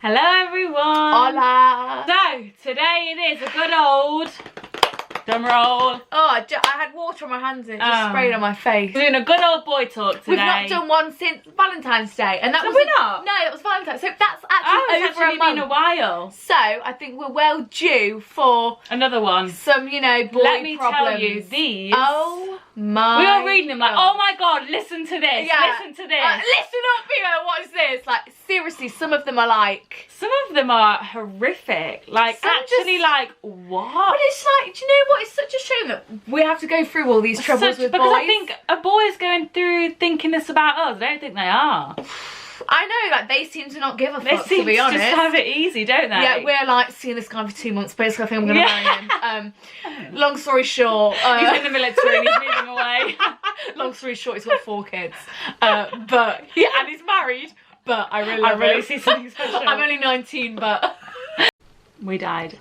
Hello everyone! Hola! So, today it is a good old drum roll. Oh, I had water on my hands and it just sprayed on my face. We're doing a good old boy talk today. We've not done one since Valentine's Day. And that Have was we not? No, that was Valentine's. So that's actually it's over actually a month. been a while. So, I think we're well due for Another one. some, you know, boy Let me problems. tell you, these... Oh my... We were reading them like, God. oh my god, listen to this, Yeah. listen to this. Listen up, Theo, what is this? Like, seriously, some of them are like... Some of them are horrific. Like, Some actually, just- like, what? But it's like, do you know what? It's such a shame that we have to go through all these troubles with because boys. I think a boy is going through thinking this about us. I don't think they are. I know, like, they seem to not give a They fuck, seem to be honest. just have it easy, don't they? Yeah, we're like seeing this guy for 2 months. Basically, I think I'm going to marry him. Long story short, He's in the military and he's moving away. long story short, he's got 4 kids. But yeah, and he's married. But I really see something special. I'm only 19, but we died.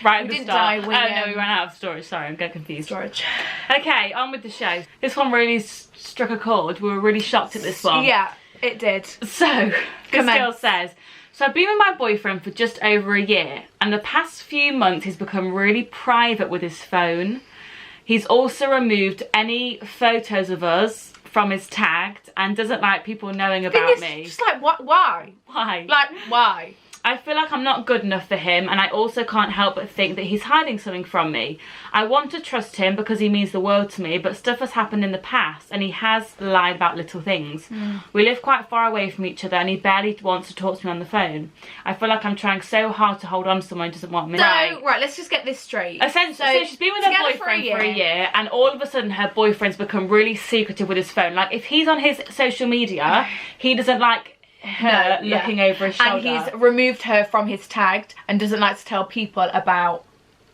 Right at We the didn't start. die, we, no, we ran out of storage. Sorry, I'm getting confused. storage. Okay, on with the show. This one really struck a chord. We were really shocked at this one. Yeah, it did. So, this Commence. girl says, so I've been with my boyfriend for just over a year, and the past few months he's become really private with his phone. He's also removed any photos of us from his tagged and doesn't like people knowing about me. Just like, what? Why? Why? Like, why? I feel like I'm not good enough for him, and I also can't help but think that he's hiding something from me. I want to trust him because he means the world to me, but stuff has happened in the past and he has lied about little things. We live quite far away from each other and he barely wants to talk to me on the phone. I feel like I'm trying so hard to hold on to someone who doesn't want me. So, right, let's just get this straight. Essentially, so she's been with her together boyfriend for a year, and all of a sudden her boyfriend's become really secretive with his phone. Like, if he's on his social media, he doesn't like her looking over his shoulder. And he's removed her from his tagged and doesn't like to tell people about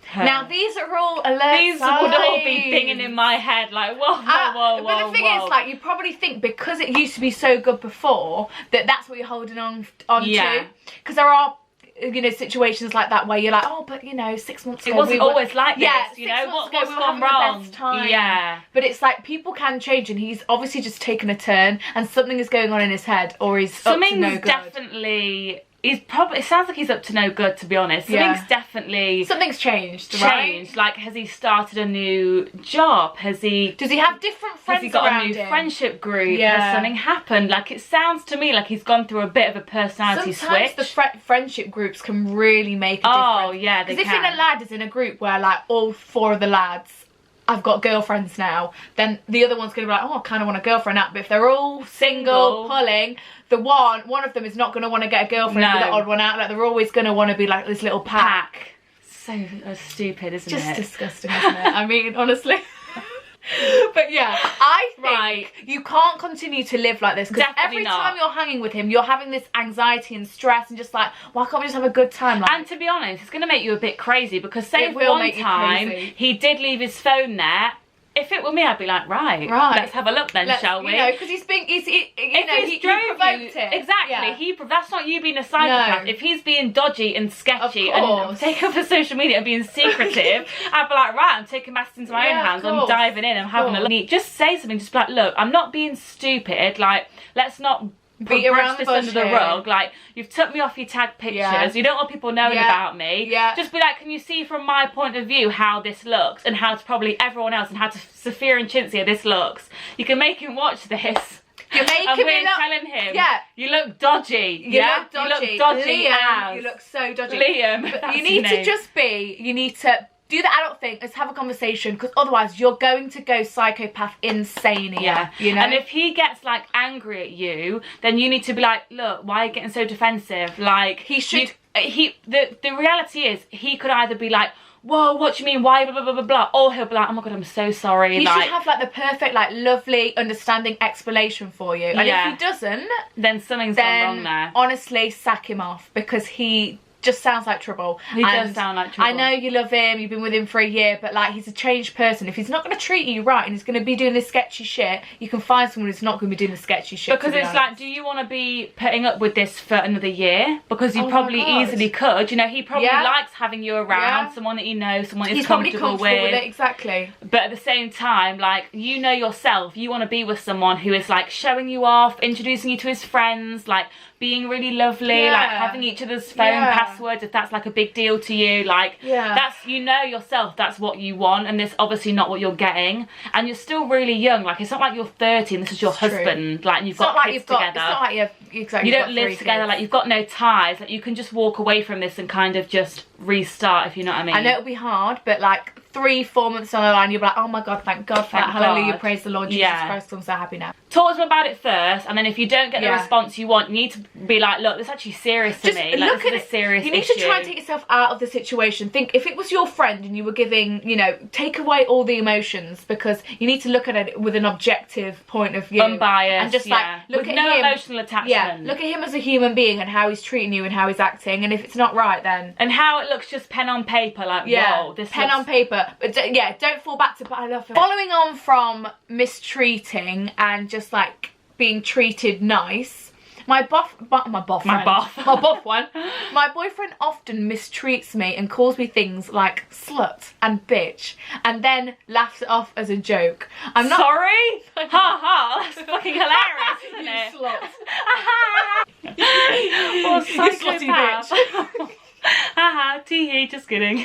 her. Now, these are all alert These signs. would all be pinging in my head like, whoa, whoa. But the thing is, like, you probably think because it used to be so good before that that's what you're holding on Yeah. to. Because there are, you know, situations like that where you're like, oh, but you know, 6 months ago it wasn't we were, always like this, yeah, you know, what's we were gone having wrong? the best time. Yeah. But it's like people can change, and he's obviously just taken a turn, and something is going on in his head, or he's Something's up to no good. definitely. He's probably. It sounds like he's up to no good, to be honest. Yeah. Something's definitely Something's changed, right? Like, has he started a new job? Has he? Does he have different friends Has he got a around new him? friendship group? Yeah. Has something happened? Like, it sounds to me like he's gone through a bit of a personality Sometimes switch. the friendship groups can really make a difference. Oh yeah, they Because can. if a lad is in a group where like all 4 of the lads I've got girlfriends now, then the other one's going to be like, oh, I kind of want a girlfriend now. But if they're all single, pulling, the one of them is not going to want to get a girlfriend and be the odd one out. Like, they're always going to want to be like this little pack. So stupid, isn't Just it? disgusting, isn't it? I mean, honestly. But yeah, I think you can't continue to live like this, because every time you're hanging with him, you're having this anxiety and stress and just like, why can't we just have a good time? Like, and to be honest, it's going to make you a bit crazy, because say It if will one make you time crazy. he did leave his phone there, if it were me, I'd be like, right, let's have a look then, shall we? You know, because he provoked it. Exactly, Yeah. that's not you being a psychopath. No. If he's being dodgy and sketchy Of and course. taking over social media and being secretive, I'd be like, right, I'm taking matters into my own Yeah, hands, of I'm course. diving in, I'm having a look. Just say something, just be like, look, I'm not being stupid, like, let's not Beat around the this under bush the here. rug. Like, you've took me off your tag pictures, Yeah. you don't want people knowing Yeah. about me. Yeah. Just be like, can you see from my point of view how this looks, and how to probably everyone else, and how to Sophia and Cinzia this looks. You can make him watch this. You're making And me we're look... telling him, Yeah. you look dodgy. You look You dodgy. look dodgy Liam, as. you look so dodgy. Liam. But that's you his need to name. just be, you need to do the adult thing. Let's have a conversation, because otherwise you're going to go psychopath insane here. Yeah, You know? and if he gets like angry at you, then you need to be like, look, why are you getting so defensive? Like, He should- the reality is, he could either be like, whoa, what do you mean, why, blah, blah, blah, blah, blah, or he'll be like, oh my god, I'm so sorry. He like, should have like the perfect, like, lovely, understanding explanation for you. And Yeah. if he doesn't, then something's gone wrong then there. honestly sack him off, because he just sounds like trouble. He does And sound like trouble. I know you love him, you've been with him for a year, but like, he's a changed person. If he's not going to treat you right and he's going to be doing this sketchy shit, you can find someone who's not going to be doing the sketchy shit. Because it's like, do you want to be putting up with this for another year? Because you Oh my probably God. easily could. You know, he probably Yeah. likes having you around, Yeah. someone that you know, someone he's he's probably comfortable comfortable with with. it, exactly. But at the same time, like, you know yourself, you want to be with someone who is like showing you off, introducing you to his friends, like being really lovely, like having each other's phone passwords if that's like a big deal to you. Like that's, you know yourself, that's what you want, and it's obviously not what you're getting, and you're still really young. Like, it's not like you're 30 and this is your husband, like, and you've got kids together. It's not like you don't live together, like you've got no ties, like you can just walk away from this and kind of just restart, if you know what I mean. I know it'll be hard, but like 3-4 months down the line, you'll be like, oh my God, thank God for that. Hallelujah, praise the Lord Jesus Christ, I'm so happy now. Talk to them about it first, and then if you don't get the response you want, you need to be like, look, this is actually serious to me. Like, this is a serious issue. You need to try and take yourself out of the situation. Think, if it was your friend and you were giving, you know, take away all the emotions, because you need to look at it with an objective point of view. Unbiased, and just like, look with at no him. Emotional attachment. Yeah, look at him as a human being and how he's treating you and how he's acting, and if it's not right, then... And how it looks just pen on paper, like, whoa, this pen on paper. But don't fall back to, but I love him. Following on from mistreating and just like being treated nice, my boyfriend often mistreats me and calls me things like slut and bitch, and then laughs it off as a joke. I'm not sorry. Ha ha! That's fucking hilarious, isn't you it? Slut. What a psychopath. Haha, tee-hee, just kidding.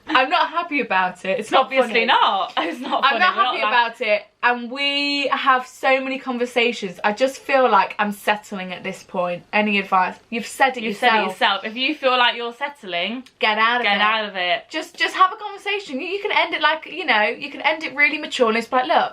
I'm not happy about it. It's not obviously funny. not. It's not funny. I'm not happy about it, and we have so many conversations. I just feel like I'm settling at this point. Any advice? You've said it yourself. If you feel like you're settling, get out of it. Just have a conversation. You can end it like, you know, you can end it really mature and it's like, look,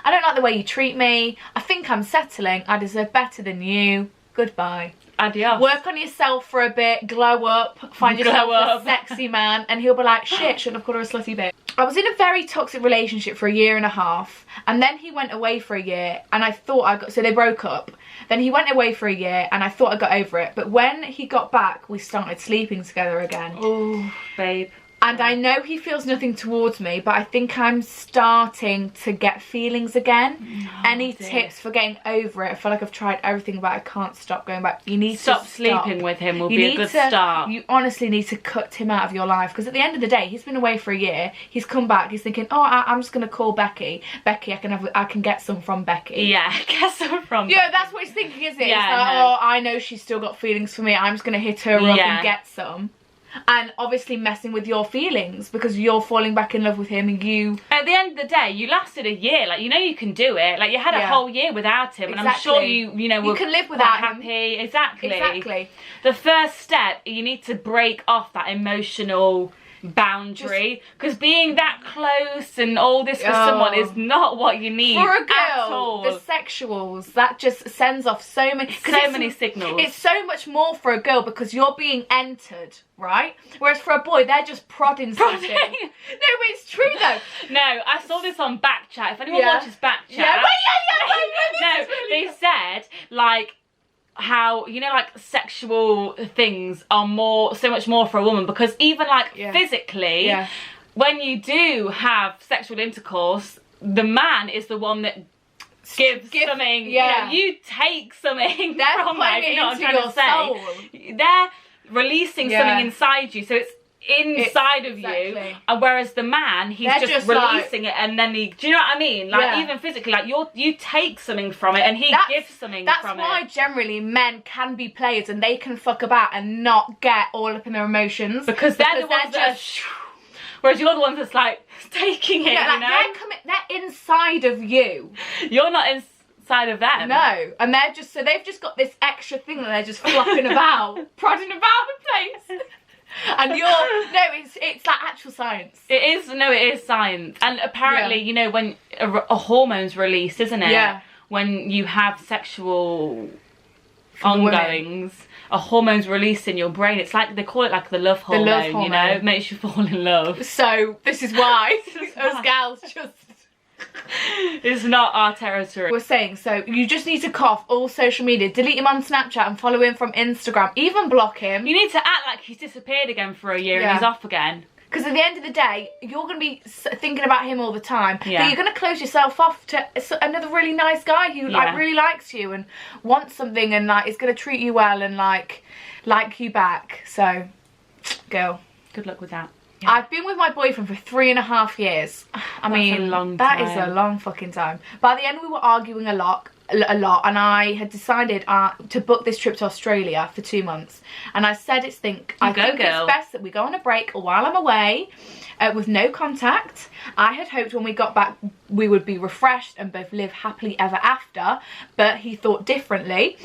I don't like the way you treat me. I think I'm settling. I deserve better than you. Goodbye. Adios. Work on yourself for a bit, glow up, find yourself a sexy man, and he'll be like, shit, shouldn't have called her a slutty bitch. I was in a very toxic relationship for 1.5 years, and then he went away for a year, and I thought so they broke up. Then he went away for a year, and I thought I got over it, but when he got back, we started sleeping together again. Oh, babe. And I know he feels nothing towards me, but I think I'm starting to get feelings again. Any tips for getting over it? I feel like I've tried everything, but I can't stop going back. You need to stop sleeping with him will be a good start. You honestly need to cut him out of your life, because at the end of the day, he's been away for a year. He's come back. He's thinking, oh, I'm just gonna call Becky. Becky, I can get some from Becky. Yeah, get some from. Yeah, that's what he's thinking, isn't it? Yeah, it's like, oh, I know she's still got feelings for me. I'm just gonna hit her up and get some. And obviously messing with your feelings, because you're falling back in love with him, and you... At the end of the day, you lasted a year. Like, you know you can do it. Like, you had a whole year without him. And I'm sure you know... You can live without him. Happy. Exactly. The first step, you need to break off that emotional boundary, because being that close and all this for someone is not what you need for a girl. At all. The sexuals, that just sends off so many signals. It's so much more for a girl, because you're being entered, right? Whereas for a boy, they're just prodding something. No, it's true though. No, I saw this on Backchat. If anyone watches Backchat, no, they said like how, you know, like sexual things are so much more for a woman, because even like physically, when you do have sexual intercourse, the man is the one that gives something. You know, you take something from it. You know what I'm trying to say? They're releasing something inside you, so it's inside of you, and whereas the man, he's just releasing it, and then do you know what I mean? Like even physically, like you take something from it, and he gives something from it. That's why generally men can be players, and they can fuck about and not get all up in their emotions, because they're the ones that whereas you're the one that's like taking it. Yeah, you know, they're inside of you. You're not inside of them. No, and they've just got this extra thing that they're just flopping about, prodding about the place. And it's like actual science. It is science. And apparently, you know, when a hormone's released, isn't it? Yeah. When you have sexual ongoings, a hormone's released in your brain. It's like, they call it like the love hormone, you know? It makes you fall in love. So, this is why us gals just... It's not our territory. We're saying, so you just need to cough all social media, delete him on Snapchat and follow him from Instagram, even block him. You need to act like he's disappeared again for a year and he's off again. Because at the end of the day, you're going to be thinking about him all the time. Yeah. You're going to close yourself off to another really nice guy who like really likes you and wants something, and like is going to treat you well and like you back. So, girl, good luck with that. Yeah. I've been with my boyfriend for 3.5 years. I mean, that is a long fucking time. By the end, we were arguing a lot. a lot, and I had decided to book this trip to Australia for 2 months, and I said I think it's best that we go on a break while I'm away, with no contact. I had hoped when we got back we would be refreshed and both live happily ever after, but he thought differently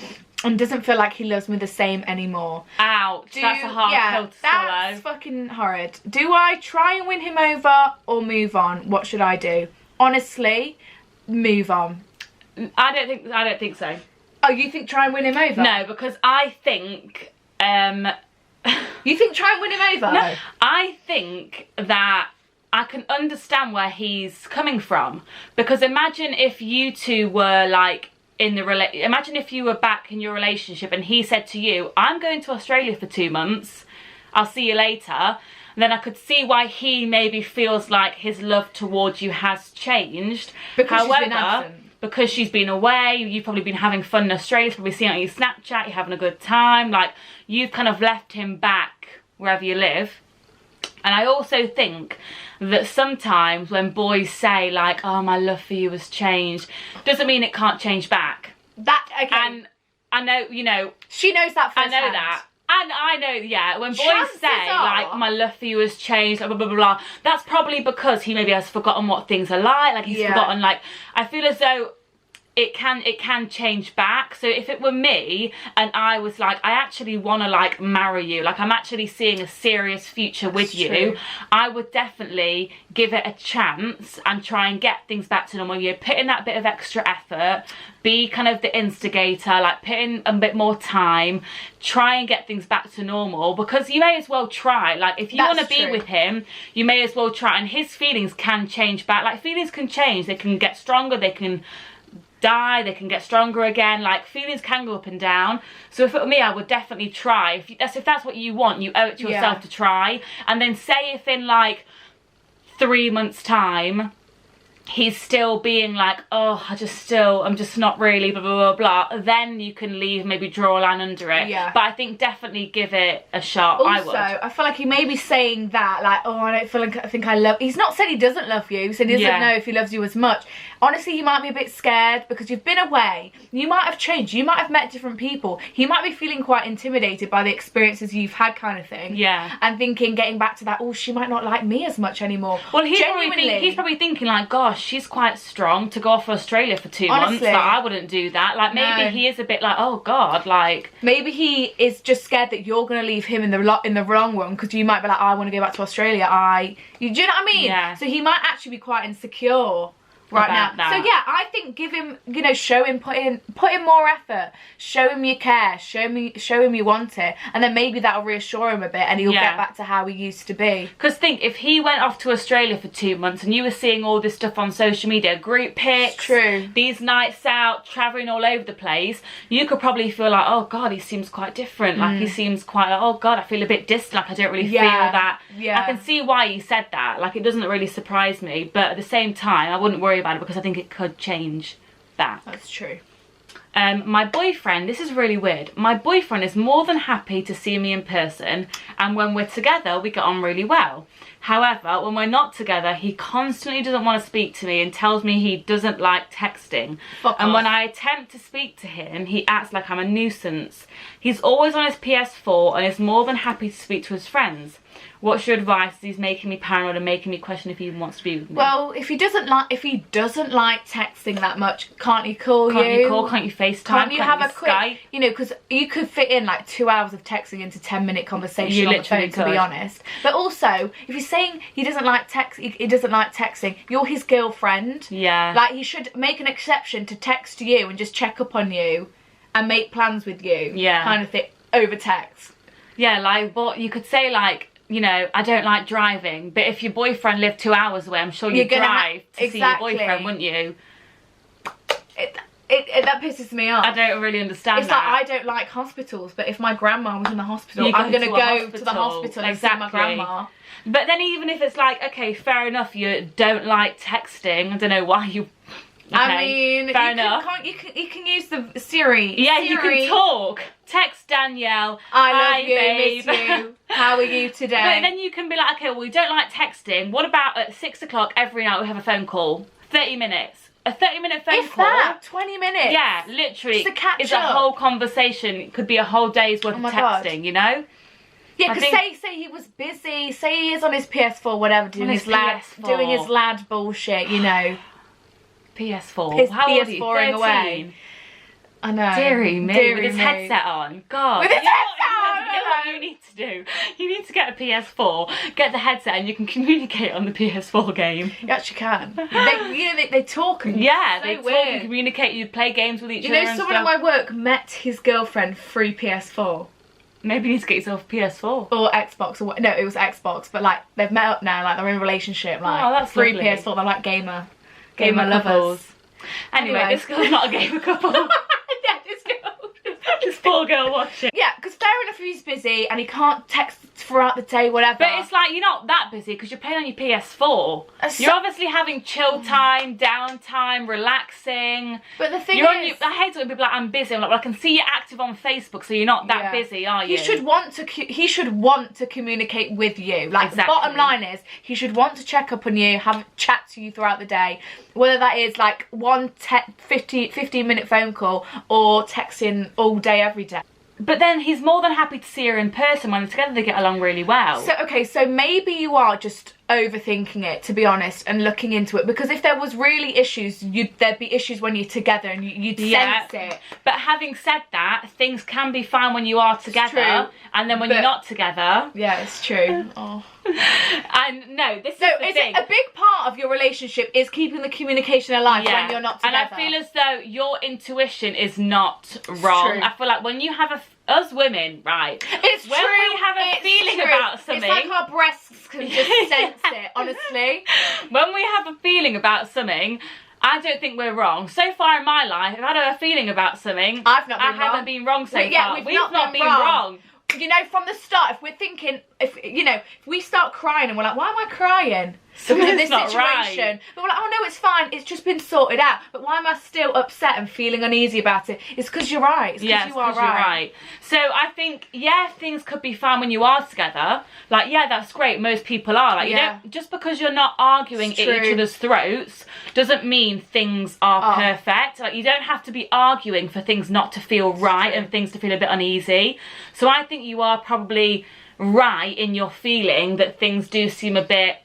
and doesn't feel like he loves me the same anymore. Ouch, that's a hard pill to swallow. That's fucking horrid. Do I try and win him over or move on? What should I do? Honestly, move on. I don't think so. Oh, you think try and win him over? No, because I think you think try and win him over? No, I think that I can understand where he's coming from, because imagine if you two were like imagine if you were back in your relationship and he said to you, I'm going to Australia for 2 months, I'll see you later. Then I could see why he maybe feels like his love towards you has changed. Because she's been absent. Because she's been away, you've probably been having fun in Australia, you've probably seen it on your Snapchat, you're having a good time, like, you've kind of left him back wherever you live. And I also think that sometimes when boys say, like, oh, my love for you has changed, doesn't mean it can't change back. Okay. And I know, you know... She knows that firsthand. I know that. And I know, yeah, when boys say, like, my love for you has changed, blah, blah, blah, blah, that's probably because he maybe has forgotten what things are like he's forgotten, like, I feel as though it can change back. So if it were me and I was like, I actually want to, like, marry you, like, I'm actually seeing a serious future with you, I would definitely give it a chance and try and get things back to normal. You put in that bit of extra effort, be kind of the instigator, like, put in a bit more time, try and get things back to normal, because you may as well try. Like, if you want to be with him, you may as well try. And his feelings can change back. Like, feelings can change, they can get stronger, they can die, they can get stronger again, like, feelings can go up and down. So if it were me, I would definitely try. If that's what you want, you owe it to yourself to try. And then say if in like 3 months time he's still being like, oh, I'm just not really blah blah blah blah, then you can leave, maybe draw a line under it. But I think definitely give it a shot. Also, I feel like he may be saying that, like, oh, I don't feel like I think I love... He's not said he doesn't love you, he said he doesn't know if he loves you as much. Honestly, he might be a bit scared because you've been away, you might have changed, you might have met different people, he might be feeling quite intimidated by the experiences you've had, kind of thing. And thinking, getting back to that, oh, she might not like me as much anymore. Well, he's probably thinking, like, gosh, she's quite strong to go off to Australia for 2 months. Like, I wouldn't do that. Like, maybe he is a bit like, oh god, like, maybe he is just scared that you're gonna leave him in the wrong one, because you might be like, oh, I want to go back to Australia. Do you know what I mean? So he might actually be quite insecure right now. So yeah, I think give him, you know, show him, put in more effort, show him you care, show him you want it, and then maybe that'll reassure him a bit and he'll get back to how he used to be. Because think, if he went off to Australia for 2 months and you were seeing all this stuff on social media, group pics, these nights out, travelling all over the place, you could probably feel like, oh god, he seems quite different, like he seems quite, oh god, I feel a bit distant, like I don't really feel that. I can see why he said that, like, it doesn't really surprise me, but at the same time I wouldn't worry about it, because I think it could change back. That's true. My boyfriend, this is really weird, my boyfriend is more than happy to see me in person, and when we're together we get on really well. However, when we're not together, he constantly doesn't want to speak to me and tells me he doesn't like texting. And when I attempt to speak to him, he acts like I'm a nuisance. He's always on his PS4 and is more than happy to speak to his friends. What's your advice? He's making me paranoid and making me question if he even wants to be with me. Well, if he doesn't like texting that much, can't he call you? Can't you call? Can't you FaceTime? Can't you have a quick Skype? You know, because you could fit in like 2 hours of texting into 10-minute conversation on the phone, to be honest. But also, if he's saying he doesn't like texting, you're his girlfriend. Like, he should make an exception to text you and just check up on you and make plans with you. Kind of thing, over text. Like, but you could say, like, you know, I don't like driving, but if your boyfriend lived 2 hours away, I'm sure you'd drive to see your boyfriend, wouldn't you? That pisses me off. I don't really understand that. Like, I don't like hospitals, but if my grandma was in the hospital, I'm going to go to the hospital and see my grandma. But then even if it's like, okay, fair enough, you don't like texting, I don't know why you... Okay, I mean, fair enough. You can use the Siri. Yeah, Siri. You can talk. Text Danielle. I love you, babe. Miss you. How are you today? But then you can be like, okay, well, we don't like texting. What about at 6 o'clock every night we have a phone call? 30 minutes. a 30-minute phone If call. that, 20 minutes. Yeah, literally. Just to catch it's up. a whole conversation. It could be a whole day's worth of my God. texting, you know? Yeah, I because think- say he was busy, say he is on his PS4, whatever, doing his his lad, PS4. doing his lad bullshit, you know. PS4. His How old are you? PS4ing 13? away. I know. Deary me, Deary with his me. headset on. God. With his You know headset on, You know what you need to do? You need to get a PS4, get the headset, and you can communicate on the PS4 game. You actually can. They talk and Yeah, so they talk weird. and communicate, you play games with each You other know, and someone at stuff. my work met his girlfriend through PS4 Maybe you need to get yourself a PS4. or Xbox or what? No, it was Xbox, but like they've met up now, like they're in a relationship, like Oh, that's through lovely. PS4. They're like gamer Gamer couples. lovers. Anyway, Anyway. this girl's not a gamer couple. Yeah, this girl. This poor girl watching. Yeah, because fair enough, he's busy and he can't text throughout the day, whatever. But it's like, you're not that busy because you're playing on your PS4. You're obviously having chill time, downtime, relaxing. But the thing You're on is, your, I hate it when people are like, I'm busy. I'm like, well, I can see you're active on Facebook, so you're not that Yeah. busy, are you? he should want to communicate with you. Like, Exactly. the bottom line is, he should want to check up on you, have a chat to you throughout the day. Whether that is like 15-minute phone call or texting all day, every day. But then he's more than happy to see her in person. When they're together, they get along really well. So, okay, so maybe you are just overthinking it, to be honest, and looking into it. Because if there was really issues, there'd be issues when you're together and you'd sense it. But having said that, things can be fine when you are together. true. And then when you're not together. Yeah, it's true. Oh. And no, this is So the is thing. it a big part of your relationship is keeping the communication alive when you're not together? And I feel as though your intuition is not wrong. true. I feel like when you have us women, right? It's when true. we have a it's feeling true. about something. It's like our breasts can just sense it, honestly. When we have a feeling about something, I don't think we're wrong. So far in my life, if I had a feeling about something, I haven't been wrong so yeah, far. we've We've not been been wrong. You know, from the start, if we're thinking, if we start crying and we're like, why am I crying? Because of this Something's not situation. right. But we're like, oh no, it's fine. It's just been sorted out. But why am I still upset and feeling uneasy about it? It's because you're right. It's because Yes, you are 'cause you're right. So I think, yeah, things could be fine when you are together. Like, yeah, that's great. Most people are. Like, you don't, just because you're not arguing It's at true. each other's throats doesn't mean things are perfect. Like, you don't have to be arguing for things not to feel right and things to feel a bit uneasy. So I think you are probably right in your feeling that things do seem a bit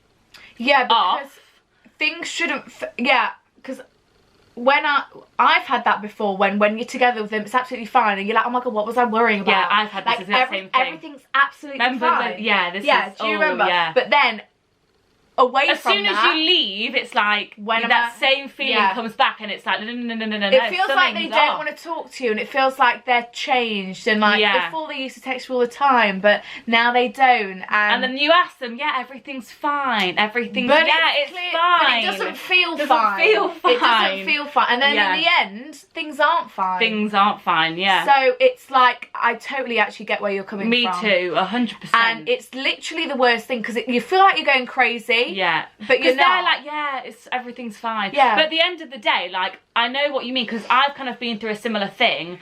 Yeah, because off. things shouldn't. Because when I've had that before. When you're together with them, it's absolutely fine, and you're like, oh my god, what was I worrying about? Yeah, I've had this exact same thing. Everything's absolutely Remember fine. the- yeah, this yeah. is- Do you oh, remember? yeah. But then away As from soon as that, you leave, it's like When am that I- same feeling yeah. comes back, and it's like no. it feels like they don't want to talk to you, and it feels like they're changed. And like before, they used to text you all the time, but now they don't. And then you ask them, yeah, everything's fine. Everything's But it's clear, fine. But it doesn't feel Doesn't fine. feel It doesn't fine. feel fine. And then in the end, things aren't fine. Things aren't fine. Yeah. So it's like, I totally actually get where you're coming Me from. too, 100%. And it's literally the worst thing because you feel like you're going crazy. Yeah. But you're Because they're not. like, yeah, everything's fine. Yeah. But at the end of the day, like, I know what you mean because I've kind of been through a similar thing.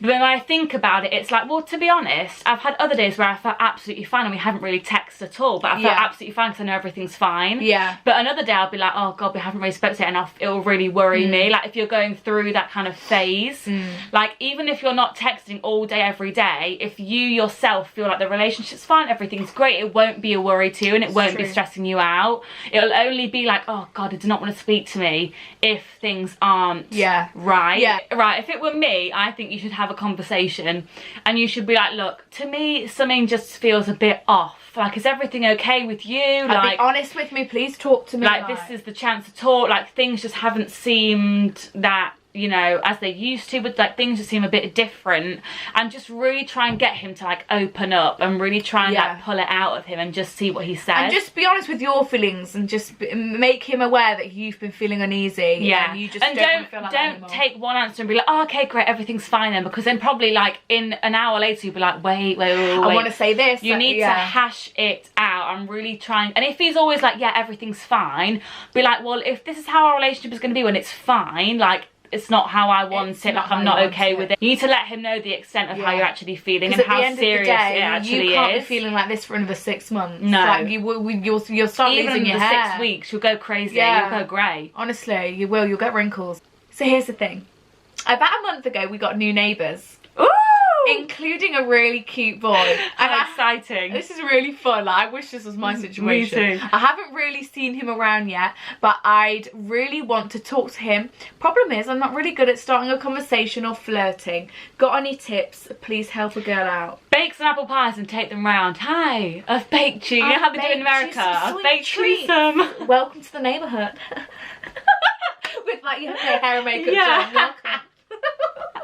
When I think about it, it's like, well, to be honest, I've had other days where I felt absolutely fine and we haven't really texted at all, but I felt absolutely fine because I know everything's fine. Yeah. But another day I'll be like, oh God, we haven't really spoken yet, and it'll really worry me. Like, if you're going through that kind of phase, like, even if you're not texting all day, every day, if you yourself feel like the relationship's fine, everything's great, it won't be a worry to you and it won't be stressing you out. It'll only be like, oh God, it does not want to speak to me if things aren't right. Yeah. Right, if it were me, I think you should have a conversation and you should be like, look, to me something just feels a bit off. Like, is everything okay with you? Like, be honest with me, please talk to me. Like, this is the chance to talk. Like, things just haven't seemed that, you know, as they used to, but like things just seem a bit different, and just really try and get him to like open up and really try and like pull it out of him and just see what he says. And just be honest with your feelings and just make him aware that you've been feeling uneasy. Yeah. And you just and don't feel like that don't anymore. take one answer and be like, oh, okay, great, everything's fine then, because then probably like in an hour later you'll be like, wait. I want to say this. You need to hash it out and really try and if he's always like, yeah, everything's fine, be like, well, if this is how our relationship is going to be when it's fine, like, it's not how I want It's it, not like I'm how not you okay want with it. it. You need to let him know the extent of how you're actually feeling and at the how end serious of the day, it actually you can't is. be feeling like this for another 6 months. No. Like you'll start Even losing in your the hair. 6 weeks, you'll go crazy. Yeah. You'll go grey. Honestly, you will. You'll get wrinkles. So here's the thing. About a month ago, we got new neighbours. Ooh! Including a really cute boy. How exciting. This is really fun. Like, I wish this was my situation. Me too. I haven't really seen him around yet, but I'd really want to talk to him. Problem is, I'm not really good at starting a conversation or flirting. Got any tips? Please help a girl out. Bake some apple pies and take them round. Hi, I've baked you. You know how they do in America? I've baked you some. Welcome to the neighbourhood. With like your hair and makeup Yeah. done.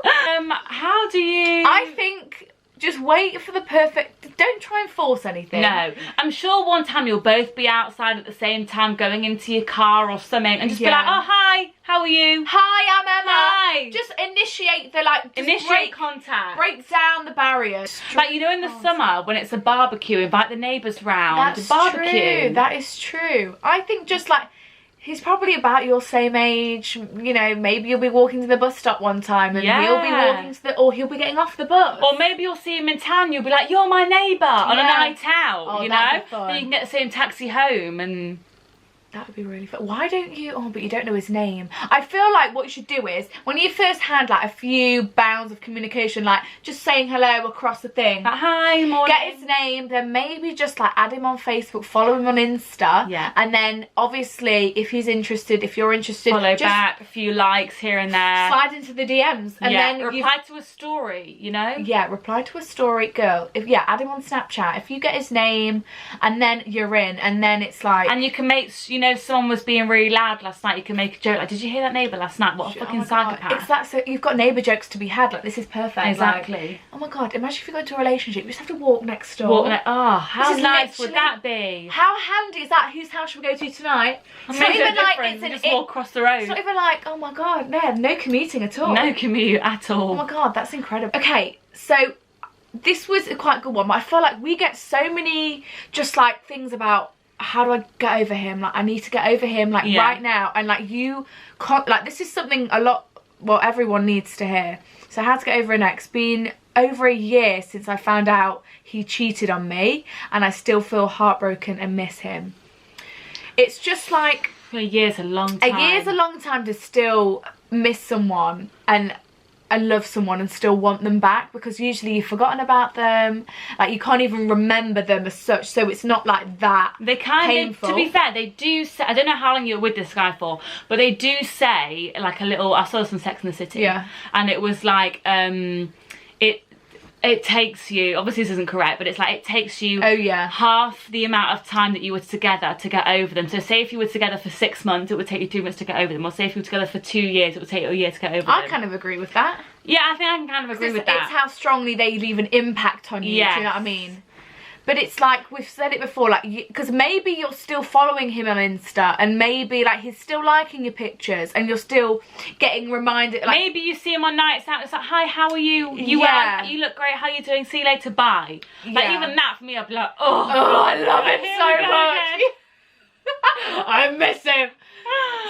Welcome. How do you... I think just wait for the perfect... Don't try and force anything. No. I'm sure one time you'll both be outside at the same time going into your car or something and just be like, oh, hi, how are you? Hi, I'm Emma. Hi. Just initiate the, like... Just Initiate contact. Break down the barriers. Like, you know, in the summer when it's a barbecue, invite the neighbours round. That's barbecue. true. That is true. I think just like... He's probably about your same age, you know, maybe you'll be walking to the bus stop one time and he'll be walking to the, or he'll be getting off the bus. Or maybe you'll see him in town, you'll be like, you're my neighbour on a night out, you know? that'd be fun. Then you can get the same taxi home and... That would be really fun. Why don't you... Oh, but you don't know his name. I feel like what you should do is, when you first had, like, a few bounds of communication, like, just saying hello across the thing. Like, hi, morning. Get his name, then maybe just, like, add him on Facebook, follow him on Insta. Yeah. And then, obviously, if he's interested, if you're interested... Follow just back, a few likes here and there. slide into the DMs. And then reply to a story, you know? Yeah, reply to a story, girl. Add him on Snapchat. If you get his name, and then you're in, and then it's like... And you can make, you know, if someone was being really loud last night, you can make a joke like, did you hear that neighbour last night? What a fucking psychopath. So you've got neighbour jokes to be had. Like, this is perfect. Exactly. Like, oh my God, imagine if you go into a relationship, you just have to walk next door. Oh, how nice would that be? How handy is that? Whose house should we go to tonight? It's not even like it's just walk across the road. It's not even like, oh my God, no commuting at all. No commute at all. Oh my God, that's incredible. Okay, so this was a quite good one, but I feel like we get so many just like things about how do I get over him? Like, I need to get over him, like, right now. And, like, you can't, like, this is something everyone needs to hear. So, how to get over an ex. Been over a year since I found out he cheated on me, and I still feel heartbroken and miss him. It's just, like... A year's a long time. A year's a long time to still miss someone and love someone and still want them back, because usually you've forgotten about them, like you can't even remember them as such, so it's not like that they kind painful. To be fair, they do say, I don't know how long you were with this guy for, but they do say like a little, I saw this on Sex and the City, and it was like it takes you, obviously this isn't correct, but it's like it takes you half the amount of time that you were together to get over them. So say if you were together for 6 months, it would take you 2 months to get over them. Or say if you were together for 2 years, it would take you a year to get over them. I kind of agree with that. Yeah, I think I can kind of agree with that. It's how strongly they leave an impact on you, do you know what I mean? But it's like, we've said it before, like, because maybe you're still following him on Insta, and maybe, like, he's still liking your pictures, and you're still getting reminded, like... Maybe you see him on nights out, it's like, hi, how are you? You look great, how are you doing? See you later, bye. Like, even that, for me, I'd be like, oh I love him so much. I miss him.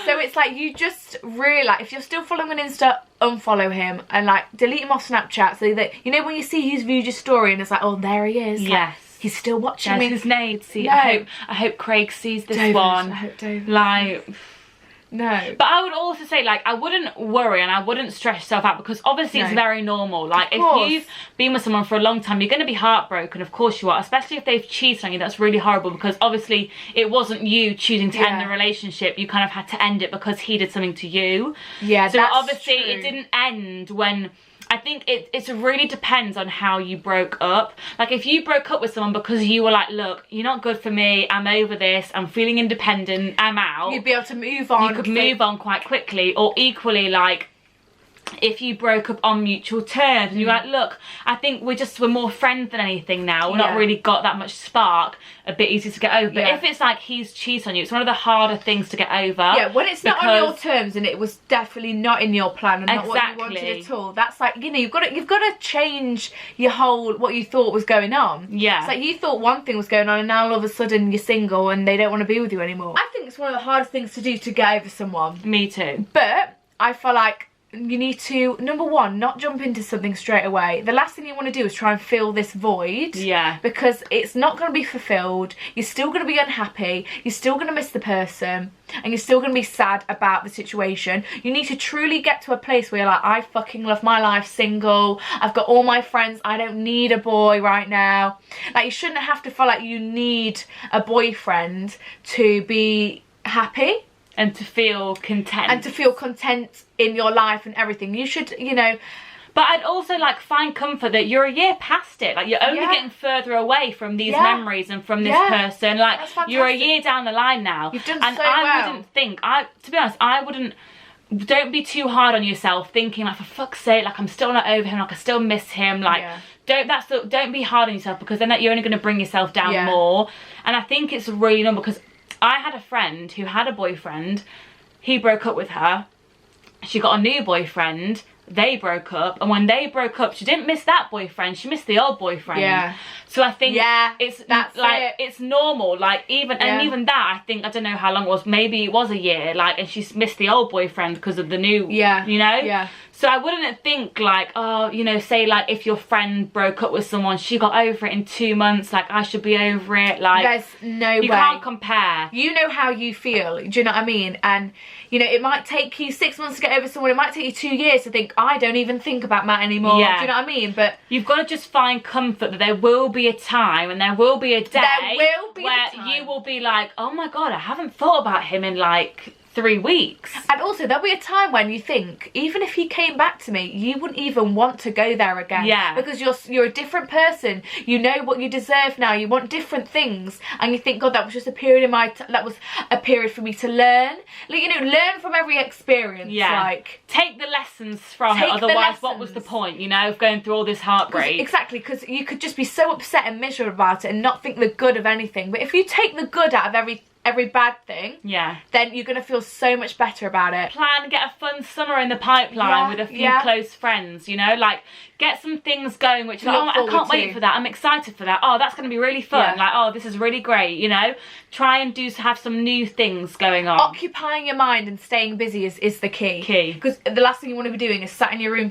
So it's like, you just really, like, if you're still following on Insta, unfollow him, and, like, delete him off Snapchat, so that, you know, when you see he's viewed your story, and it's like, oh, there he is. Yes. He's still watching me. His name. See, no. I hope Craig sees this one. I hope David. Like, no. But I would also say, like, I wouldn't worry and I wouldn't stress yourself out, because obviously it's very normal. Like, if you've been with someone for a long time, you're going to be heartbroken. Of course you are, especially if they've cheated on you. That's really horrible, because obviously it wasn't you choosing to end the relationship. You kind of had to end it because he did something to you. Yeah, so obviously it didn't end when... I think it really depends on how you broke up. Like, if you broke up with someone because you were like, look, you're not good for me, I'm over this, I'm feeling independent, I'm out. You'd be able to move on. You could move on quite quickly. Or equally, like, if you broke up on mutual terms and you're like, look, I think we're more friends than anything now, we're not really got that much spark, a bit easier to get over. But if it's like he's cheated on you, it's one of the harder things to get over. Yeah, when it's not on your terms and it was definitely not in your plan and not what you wanted at all, that's like, you know, you've got to change your whole, what you thought was going on. Yeah. It's like, you thought one thing was going on and now all of a sudden you're single and they don't want to be with you anymore. I think it's one of the hardest things to do to get over someone. Me too. But I feel like you need to, number one, not jump into something straight away. The last thing you want to do is try and fill this void. Yeah. Because it's not going to be fulfilled. You're still going to be unhappy. You're still going to miss the person. And you're still going to be sad about the situation. You need to truly get to a place where you're like, I fucking love my life single. I've got all my friends. I don't need a boy right now. Like, you shouldn't have to feel like you need a boyfriend to be happy. And to feel content. And to feel content in your life and everything. You should, you know... But I'd also, like, find comfort that you're a year past it. Like, you're only getting further away from these memories and from this person. Like, you're a year down the line now. You've done and so I wouldn't think... to be honest, I wouldn't... Don't be too hard on yourself, thinking, like, for fuck's sake, like, I'm still not over him, like, I still miss him. Like, don't be hard on yourself, because then you're only going to bring yourself down more. And I think it's really normal, because I had a friend who had a boyfriend. He broke up with her. She got a new boyfriend. They broke up, and when they broke up, she didn't miss that boyfriend, she missed the old boyfriend. Yeah. So I think it's normal. Like, even even that, I think, I don't know how long it was, maybe it was a year, like, and she's missed the old boyfriend because of the new, you know? Yeah. So I wouldn't think, like, oh, you know, say, like, if your friend broke up with someone, she got over it in 2 months, like, I should be over it. Like, there's no way. You can't compare. You know how you feel, do you know what I mean? And, you know, it might take you 6 months to get over someone, it might take you 2 years to think, I don't even think about Matt anymore, do you know what I mean? But you've got to just find comfort that there will be a time, and there will be a day where you will be like, oh my God, I haven't thought about him in, like, 3 weeks. And also, there'll be a time when you think, even if he came back to me, you wouldn't even want to go there again. Yeah. Because you're a different person. You know what you deserve now. You want different things, and you think, God, that was just a period in that was a period for me to learn. Like, you know, learn from every experience. Yeah. Like, take the lessons from it. Otherwise, what was the point? You know, of going through all this heartbreak? Exactly, because you could just be so upset and miserable about it and not think the good of anything. But if you take the good out of every bad thing, then you're going to feel so much better about it. Get a fun summer in the pipeline with a few close friends, you know, like, get some things going which, like, oh, I can't wait for that, I'm excited for that, oh, that's going to be really fun, like, oh, this is really great, you know. Try and have some new things going on. Occupying your mind and staying busy is the key. Because the last thing you want to be doing is sat in your room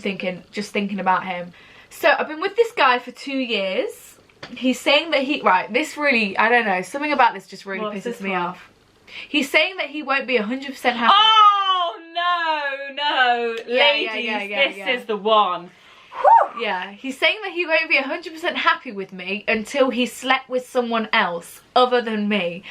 just thinking about him. So I've been with this guy for 2 years. He's saying that this really, I don't know, something about this just really pisses me off. He's saying that he won't be 100% happy. Oh, no, ladies, this is the one. Whew. Yeah, he's saying that he won't be 100% happy with me until he slept with someone else other than me.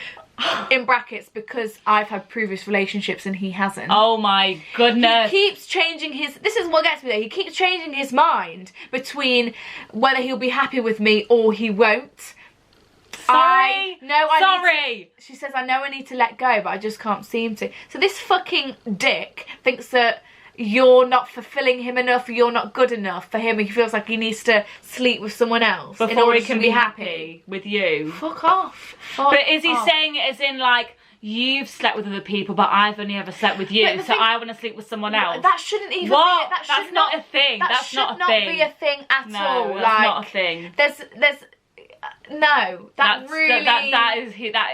In brackets, because I've had previous relationships and he hasn't. Oh my goodness. He keeps changing this is what gets me there. He keeps changing his mind between whether he'll be happy with me or he won't. Sorry. She says, I know I need to let go, but I just can't seem to. So this fucking dick thinks that you're not fulfilling him enough, you're not good enough for him. He feels like he needs to sleep with someone else before he can be happy with you. Fuck off. But is he saying it as in, like, you've slept with other people, but I've only ever slept with you, so I want to sleep with someone else? That shouldn't even be. That's not a thing. That should not be a thing at all. No, that's not a thing. No, that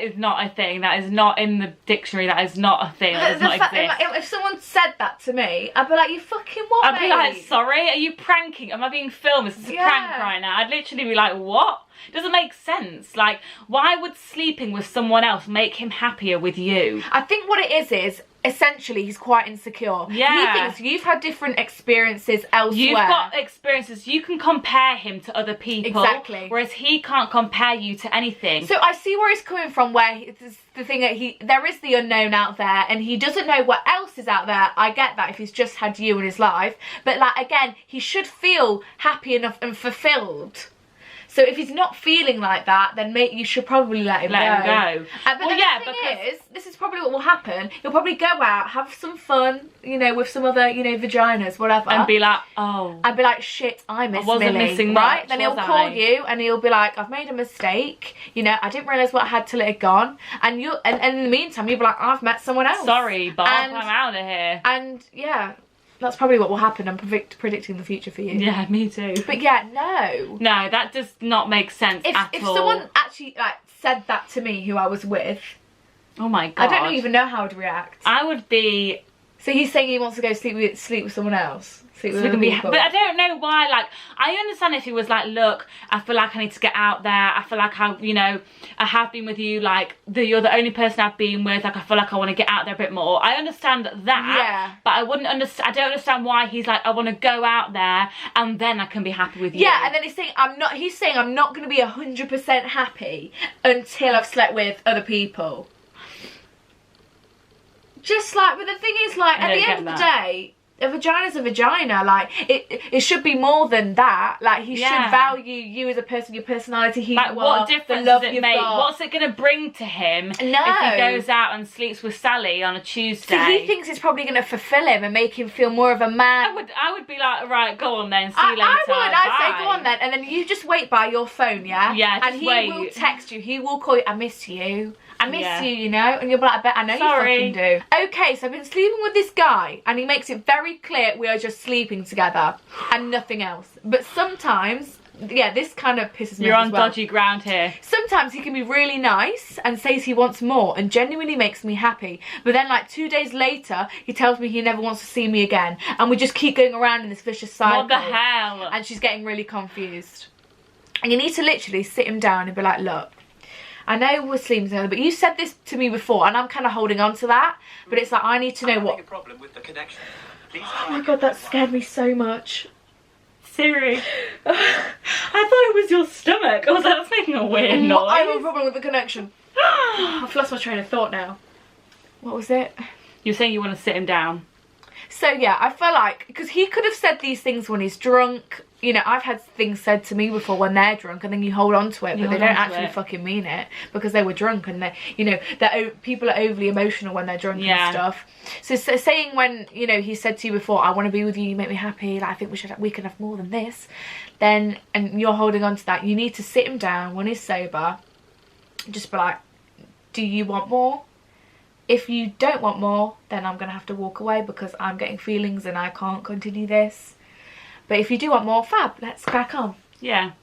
is not a thing. That is not in the dictionary. That is not a thing. That does not exist. If someone said that to me, I'd be like, you fucking what, I'd be like, sorry, are you pranking? Am I being filmed? This is a prank right now. I'd literally be like, what? It doesn't make sense. Like, why would sleeping with someone else make him happier with you? I think what it is essentially he's quite insecure. Yeah. He thinks you've had different experiences elsewhere. You've got experiences. You can compare him to other people. Exactly. Whereas he can't compare you to anything. So I see where he's coming from, where the thing that there is the unknown out there and he doesn't know what else is out there. I get that if he's just had you in his life. But, like, again, he should feel happy enough and fulfilled. So if he's not feeling like that, then you should probably let him go. But the thing is, this is probably what will happen. He'll probably go out, have some fun, you know, with some other, you know, vaginas, whatever. And be like, oh. I'd be like, shit, I miss wasn't Millie. Missing right? Much, then he'll call you and he'll be like, I've made a mistake. You know, I didn't realise what I had till it had gone. And in the meantime, you'll be like, I've met someone else. Sorry, Bob, I'm out of here. And, yeah. That's probably what will happen. I'm predicting the future for you. Yeah, me too. But yeah, no. No, that does not make sense at all. If someone actually, like, said that to me, who I was with, oh my God, I don't even know how I'd react. I would be So he's saying he wants to go sleep with someone else. Sleep with So we other can be, people. but I don't know why. Like, I understand if he was like, look, I feel like I need to get out there. I feel like I have been with you. Like, you're the only person I've been with. Like, I feel like I want to get out there a bit more. I understand that. Yeah. But I wouldn't understand. I don't understand why he's like, I want to go out there and then I can be happy with you. Yeah, and then he's saying I'm not going to be 100% happy until I've slept with other people. Just like, but the thing is, like, at the end of the day, a vagina's a vagina. Like, it should be more than that. Like, he should value you as a person, your personality, who like, you what are, difference the love does it you've make? got. What's it going to bring to him if he goes out and sleeps with Sally on a Tuesday? So he thinks it's probably going to fulfill him and make him feel more of a man. I would be like, right, go on then, see you later. I'd say, go on then, and then you just wait by your phone, yeah? Yeah, and he wait. will text you, he will call you, I miss you. I miss you, you know? And you'll be like, I bet I know you fucking do. Okay, so I've been sleeping with this guy, and he makes it very clear we are just sleeping together, and nothing else. But sometimes, yeah, this kind of pisses me off. You're on dodgy ground here. Sometimes he can be really nice and says he wants more and genuinely makes me happy. But then, like, 2 days later, he tells me he never wants to see me again. And we just keep going around in this vicious cycle. What the hell? And she's getting really confused. And you need to literally sit him down and be like, look, I know we're sleeping together, but you said this to me before, and I'm kind of holding on to that. But it's like, I need to know what... A problem with the connection. Oh my god, that scared me so much. Siri. I thought it was your stomach. I was like, that's making a weird noise. I have a problem with the connection. I've lost my train of thought now. What was it? You're saying you want to sit him down. So yeah, I feel like, because he could have said these things when he's drunk. You know, I've had things said to me before when they're drunk, and then you hold on to it, but they don't actually fucking mean it because they were drunk, and they, you know, people are overly emotional when they're drunk and stuff. So saying when, you know, he said to you before, I want to be with you, you make me happy, like I think we can have more than this, then, and you're holding on to that, you need to sit him down when he's sober, just be like, do you want more? If you don't want more, then I'm gonna have to walk away because I'm getting feelings and I can't continue this. But if you do want more, fab, let's crack on. Yeah.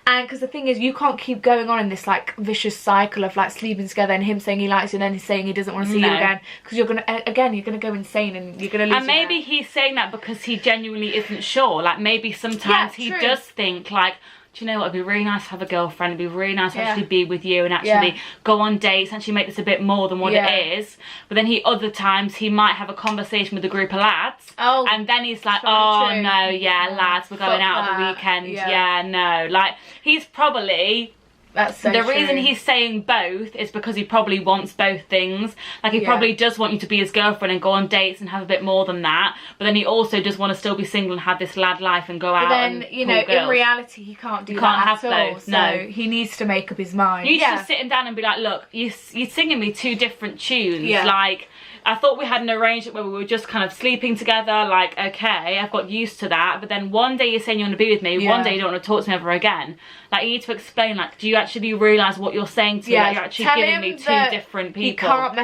And because the thing is, you can't keep going on in this like vicious cycle of like sleeping together and him saying he likes you and then he's saying he doesn't want to see you again, because you're gonna go insane and you're gonna lose. And maybe he's saying that because he genuinely isn't sure. Like, maybe sometimes he does think like, do you know what, it'd be really nice to have a girlfriend, it'd be really nice to actually be with you and actually go on dates, actually make this a bit more than what it is. But then other times he might have a conversation with a group of lads, and then he's like, oh no, lads, we're going out on the weekend, no. Like, he's probably... That's so the true. reason he's saying both is because he probably wants both things. Like, he probably does want you to be his girlfriend and go on dates and have a bit more than that. But then he also does want to still be single and have this lad life and go out. But then, you know, in reality, he can't do that at all. So he needs to make up his mind. You just sit him down and be like, look, you're singing me two different tunes. Like, I thought we had an arrangement where we were just kind of sleeping together. Like, okay, I've got used to that. But then one day you're saying you want to be with me. One day you don't want to talk to me ever again. Like, you need to explain, like, do you actually realise what you're saying to me? Like, you're actually giving me two different people. He can't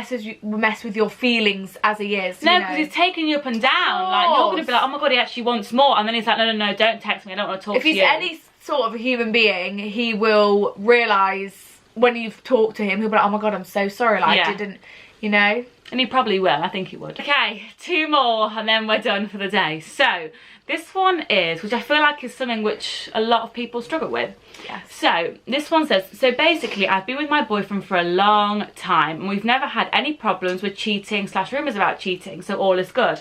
mess with your feelings as he is. No, because he's taking you up and down. Like, you're going to be like, oh my God, he actually wants more. And then he's like, no, don't text me. I don't want to talk to you. If he's any sort of a human being, he will realise when you've talked to him, he'll be like, oh my God, I'm so sorry. Like, I didn't, you know. And he probably will. I think he would. Okay, 2 more and then we're done for the day. So, this one is, which I feel like is something which a lot of people struggle with. Yes. So, this one says, so basically I've been with my boyfriend for a long time and we've never had any problems with cheating / rumours about cheating, so all is good.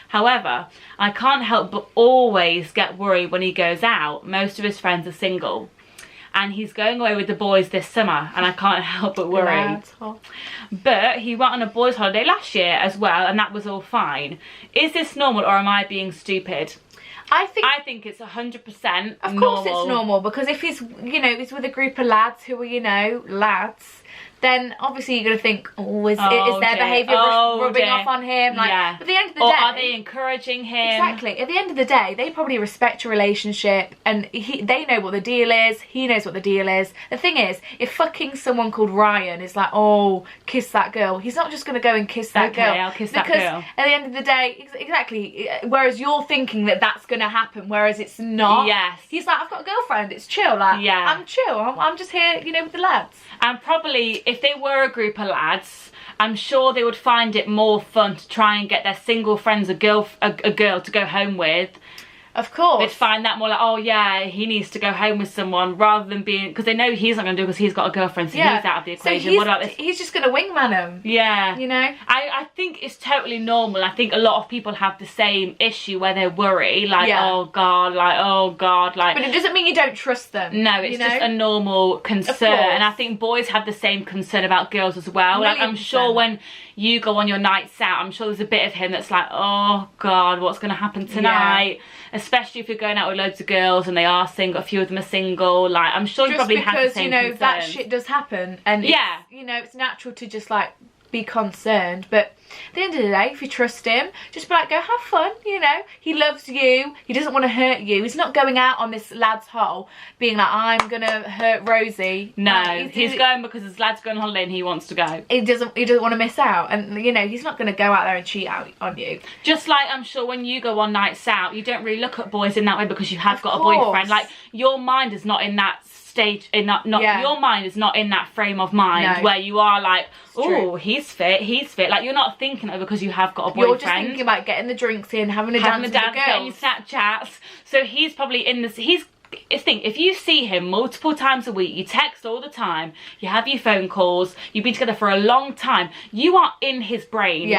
However, I can't help but always get worried when he goes out. Most of his friends are single. And he's going away with the boys this summer and I can't help but worry. But he went on a boys' holiday last year as well and that was all fine. Is this normal or am I being stupid? I think it's 100% Of course it's normal, because if he's, you know, he's with a group of lads who are, you know, lads, then obviously you're going to think, is their behaviour rubbing off on him? Like, but at the end of the day... Or are they encouraging him? Exactly. At the end of the day, they probably respect your relationship and they know what the deal is, he knows what the deal is. The thing is, if fucking someone called Ryan is like, oh, kiss that girl, he's not just going to go and kiss that girl. I'll kiss that girl. Because at the end of the day, exactly, whereas you're thinking that that's going to happen, whereas it's not. Yes. He's like, I've got a girlfriend, it's chill. Like, I'm chill, I'm just here, you know, with the lads. And probably equally, if they were a group of lads, I'm sure they would find it more fun to try and get their single friends a girl to go home with. Of course. They'd find that more like, oh yeah, he needs to go home with someone, rather than being, because they know he's not going to do it because he's got a girlfriend, so he's out of the equation. So what about this? He's just going to wingman him. Yeah. You know? I think it's totally normal. I think a lot of people have the same issue where they worry, like, oh God, like. But it doesn't mean you don't trust them. No, it's just a normal concern. And I think boys have the same concern about girls as well. Like, I'm sure when you go on your nights out, I'm sure there's a bit of him that's like, oh God, what's going to happen tonight? Especially if you're going out with loads of girls and they are single, a few of them are single. Like, I'm sure you probably have the same because, you know, concerns. that shit does happen. And yeah, you know, it's natural to just like be concerned, but at the end of the day, if you trust him, just be like, go have fun, you know. He loves you, he doesn't want to hurt you. He's not going out on this lad's hole being like, I'm gonna hurt Rosie. No, like, he's going because his lad's going on holiday and he wants to go. He doesn't want to miss out, and you know, he's not going to go out there and cheat out on you. Just like, I'm sure when you go on nights out, you don't really look at boys in that way because you have got a boyfriend. Like, your mind is not in that stage, your mind is not in that frame of mind where you are like, oh, he's fit. Like, you're not thinking it because you have got a boyfriend. You're just thinking about getting the drinks in, having a dance with the girls, getting your Snapchats. So he's probably in this. If you see him multiple times a week, you text all the time, you have your phone calls, you've been together for a long time, you are in his brain.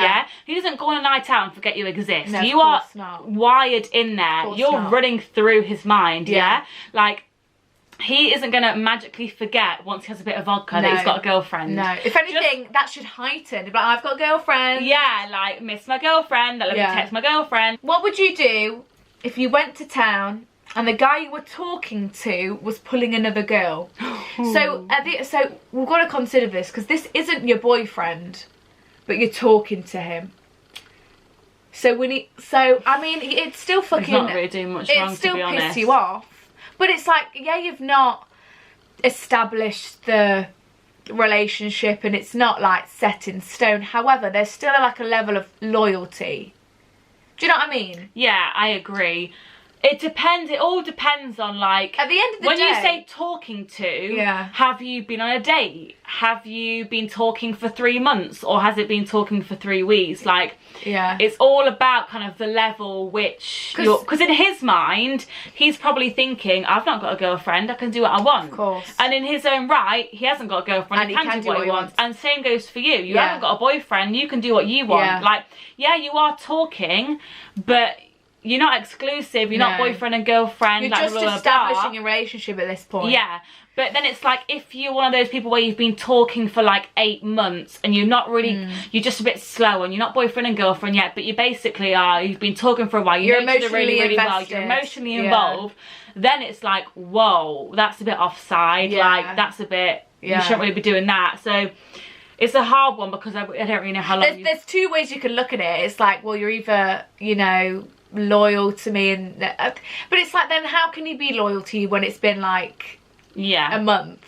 He doesn't go on a night out and forget you exist. No, you are wired in there. You're running through his mind. Like, he isn't going to magically forget once he has a bit of vodka that he's got a girlfriend. No. If anything, that should heighten. But I've got a girlfriend. Yeah, like, miss my girlfriend. Let me text my girlfriend. What would you do if you went to town and the guy you were talking to was pulling another girl? So we've got to consider this, because this isn't your boyfriend, but you're talking to him. So I mean, it's still fucking. He's not really doing much wrong, it still to be honest. piss you off. But it's like, yeah, you've not established the relationship and it's not like set in stone. However, there's still like a level of loyalty. Do you know what I mean? Yeah, I agree. It depends. It all depends on, like, at the end of the day, when you say talking to, have you been on a date? Have you been talking for 3 months, or has it been talking for 3 weeks? Like, it's all about kind of the level which you're, because in his mind, he's probably thinking, I've not got a girlfriend, I can do what I want. Of course. And in his own right, he hasn't got a girlfriend, and he can do what he wants. And same goes for you. You haven't got a boyfriend, you can do what you want. Like, yeah, you are talking, but you're not exclusive, you're not boyfriend and girlfriend. You're like, just establishing a relationship at this point. Yeah, but then it's like, if you're one of those people where you've been talking for like 8 months and you're not really, you're just a bit slow and you're not boyfriend and girlfriend yet, but you basically are, you've been talking for a while, you're emotionally really well, you're emotionally involved, then it's like, whoa, that's a bit offside, like, that's a bit, you shouldn't really be doing that. So it's a hard one, because I don't really know how long there's two ways you can look at it. It's like, well, you're either, you know, loyal to me, and but it's like, then how can he be loyal to you when it's been like a month?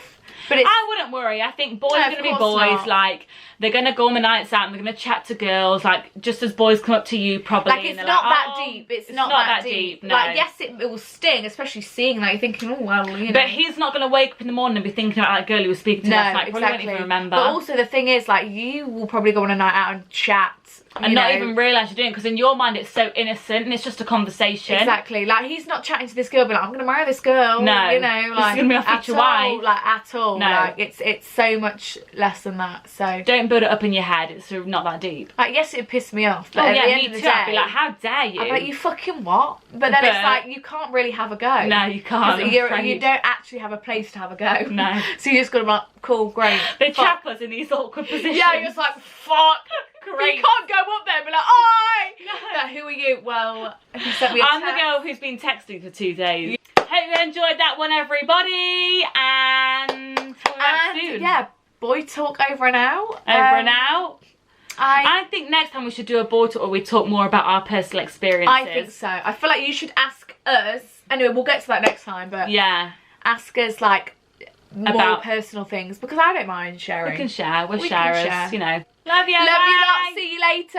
But I wouldn't worry. I think boys are going to be boys. Like, they're going to go on the nights out and they're going to chat to girls, like, just as boys come up to you probably. Like, it's not that deep. It's not that deep. No. Like, yes, it will sting, especially seeing, like, you're thinking, oh, well, you know. But he's not going to wake up in the morning and be thinking about that girl he was speaking to last night. Probably won't even remember. But also, the thing is, like, you will probably go on a night out and chat. And not even realise you're doing it, because in your mind it's so innocent and it's just a conversation. Exactly. Like, he's not chatting to this girl, but like, I'm going to marry this girl. No. You know, like, going to be my future wife. Like, at all. No. Like, it's so much less than that. So don't build it up in your head. It's sort of not that deep. Like, yes, it pissed me off. But at the end of the day, I'd be like, how dare you? I'd be like, you fucking what? But then it's like, you can't really have a go. No, you can't. You don't actually have a place to have a go. No. So you just got to be like, cool, great. They trap us in these awkward positions. Yeah, you're just like, fuck. Great. You can't go up there and be like, oi! No. Who are you? Well, he sent me a I'm the girl who's been texting for 2 days. Hope you enjoyed that one, everybody. And soon. Yeah, boy talk over and out. Over and out. I think next time we should do a boy talk where we talk more about our personal experiences. I think so. I feel like you should ask us. Anyway, we'll get to that next time. But yeah, ask us like more personal things, because I don't mind sharing. We can share. We're sharers, you know. Love you. Love you lot. See you later.